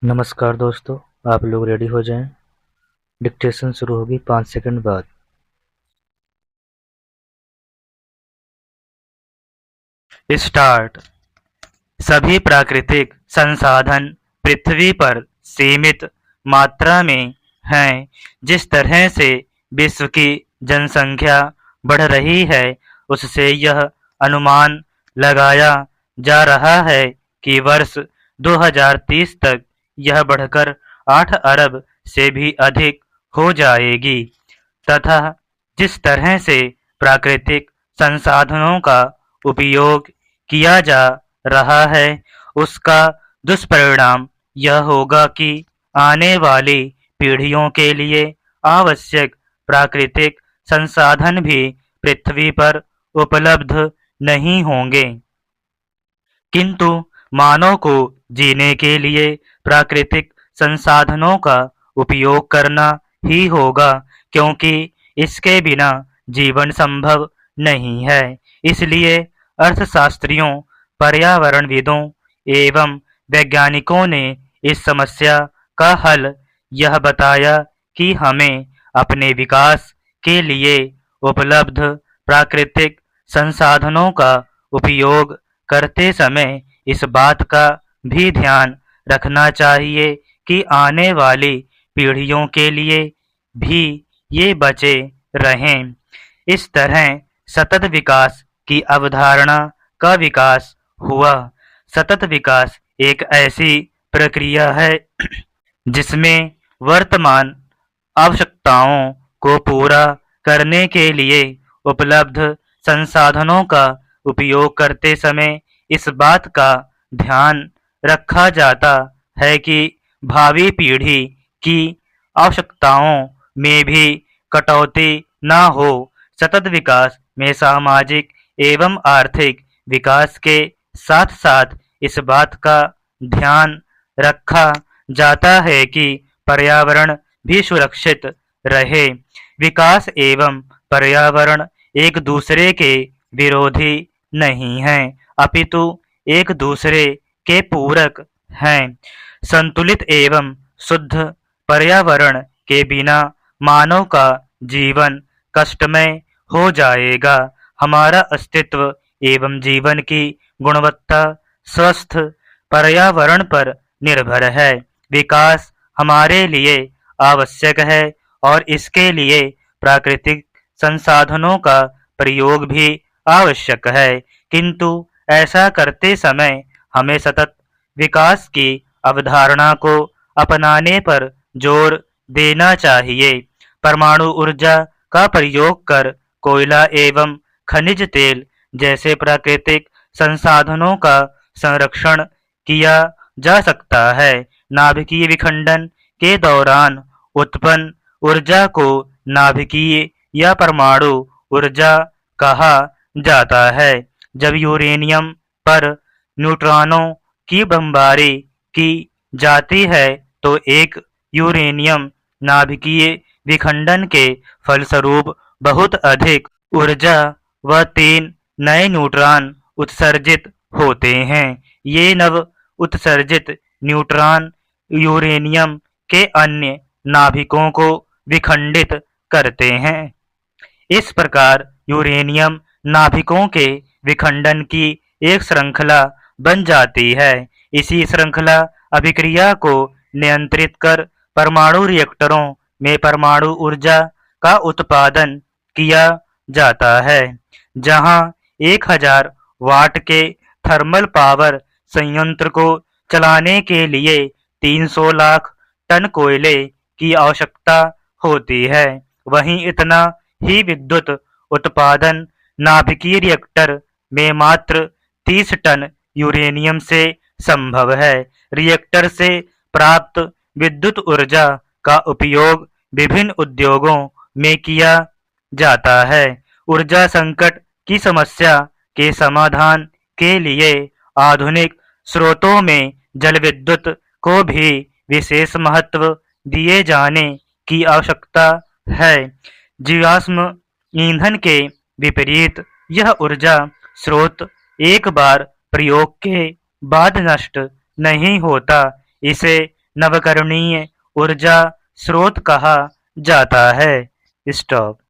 नमस्कार दोस्तों, आप लोग रेडी हो जाएं। डिक्टेशन शुरू होगी 5 सेकंड बाद। स्टार्ट। सभी प्राकृतिक संसाधन पृथ्वी पर सीमित मात्रा में हैं। जिस तरह से विश्व की जनसंख्या बढ़ रही है, उससे यह अनुमान लगाया जा रहा है कि वर्ष 2030 तक यह बढ़कर 8 अरब से भी अधिक हो जाएगी तथा जिस तरह से प्राकृतिक संसाधनों का उपयोग किया जा रहा है, उसका दुष्परिणाम यह होगा कि आने वाली पीढ़ियों के लिए आवश्यक प्राकृतिक संसाधन भी पृथ्वी पर उपलब्ध नहीं होंगे। किंतु मानव को जीने के लिए प्राकृतिक संसाधनों का उपयोग करना ही होगा, क्योंकि इसके बिना जीवन संभव नहीं है। इसलिए अर्थशास्त्रियों, पर्यावरणविदों एवं वैज्ञानिकों ने इस समस्या का हल यह बताया कि हमें अपने विकास के लिए उपलब्ध प्राकृतिक संसाधनों का उपयोग करते समय इस बात का भी ध्यान रखना चाहिए कि आने वाली पीढ़ियों के लिए भी ये बचे रहें। इस तरह सतत विकास की अवधारणा का विकास हुआ। सतत विकास एक ऐसी प्रक्रिया है जिसमें वर्तमान आवश्यकताओं को पूरा करने के लिए उपलब्ध संसाधनों का उपयोग करते समय इस बात का ध्यान रखा जाता है कि भावी पीढ़ी की आवश्यकताओं में भी कटौती न हो। सतत विकास में सामाजिक एवं आर्थिक विकास के साथ साथ इस बात का ध्यान रखा जाता है कि पर्यावरण भी सुरक्षित रहे। विकास एवं पर्यावरण एक दूसरे के विरोधी नहीं हैं, अपितु एक दूसरे के पूरक हैं। संतुलित एवं शुद्ध पर्यावरण के बिना मानव का जीवन कष्टमय हो जाएगा। हमारा अस्तित्व एवं जीवन की गुणवत्ता स्वस्थ पर्यावरण पर निर्भर है। विकास हमारे लिए आवश्यक है और इसके लिए प्राकृतिक संसाधनों का प्रयोग भी आवश्यक है, किंतु ऐसा करते समय हमें सतत विकास की अवधारणा को अपनाने पर जोर देना चाहिए। परमाणु ऊर्जा का प्रयोग कर कोयला एवं खनिज तेल जैसे प्राकृतिक संसाधनों का संरक्षण किया जा सकता है। नाभिकीय विखंडन के दौरान उत्पन्न ऊर्जा को नाभिकीय या परमाणु ऊर्जा कहा जाता है। जब यूरेनियम पर न्यूट्रॉनों की बमबारी की जाती है तो एक यूरेनियम नाभिकीय विखंडन के फलस्वरूप बहुत अधिक ऊर्जा व 3 नए न्यूट्रॉन उत्सर्जित होते हैं। ये नव उत्सर्जित न्यूट्रॉन यूरेनियम के अन्य नाभिकों को विखंडित करते हैं। इस प्रकार यूरेनियम नाभिकों के विखंडन की एक श्रृंखला बन जाती है। इसी श्रृंखला अभिक्रिया को नियंत्रित कर परमाणु रिएक्टरों में परमाणु ऊर्जा का उत्पादन किया जाता है, जहां 1000 वाट के थर्मल पावर संयंत्र को चलाने के लिए 300 लाख टन कोयले की आवश्यकता होती है। वहीं इतना ही विद्युत उत्पादन नाभिकीय रिएक्टर में मात्र 30 टन यूरेनियम से संभव है। रिएक्टर से प्राप्त विद्युत ऊर्जा का उपयोग विभिन्न उद्योगों में किया जाता है। ऊर्जा संकट की समस्या के समाधान के लिए आधुनिक स्रोतों में जल विद्युत को भी विशेष महत्व दिए जाने की आवश्यकता है। जीवाश्म ईंधन के विपरीत यह ऊर्जा स्रोत एक बार प्रयोग के बाद नष्ट नहीं होता। इसे नवकरणीय ऊर्जा स्रोत कहा जाता है। स्टॉप।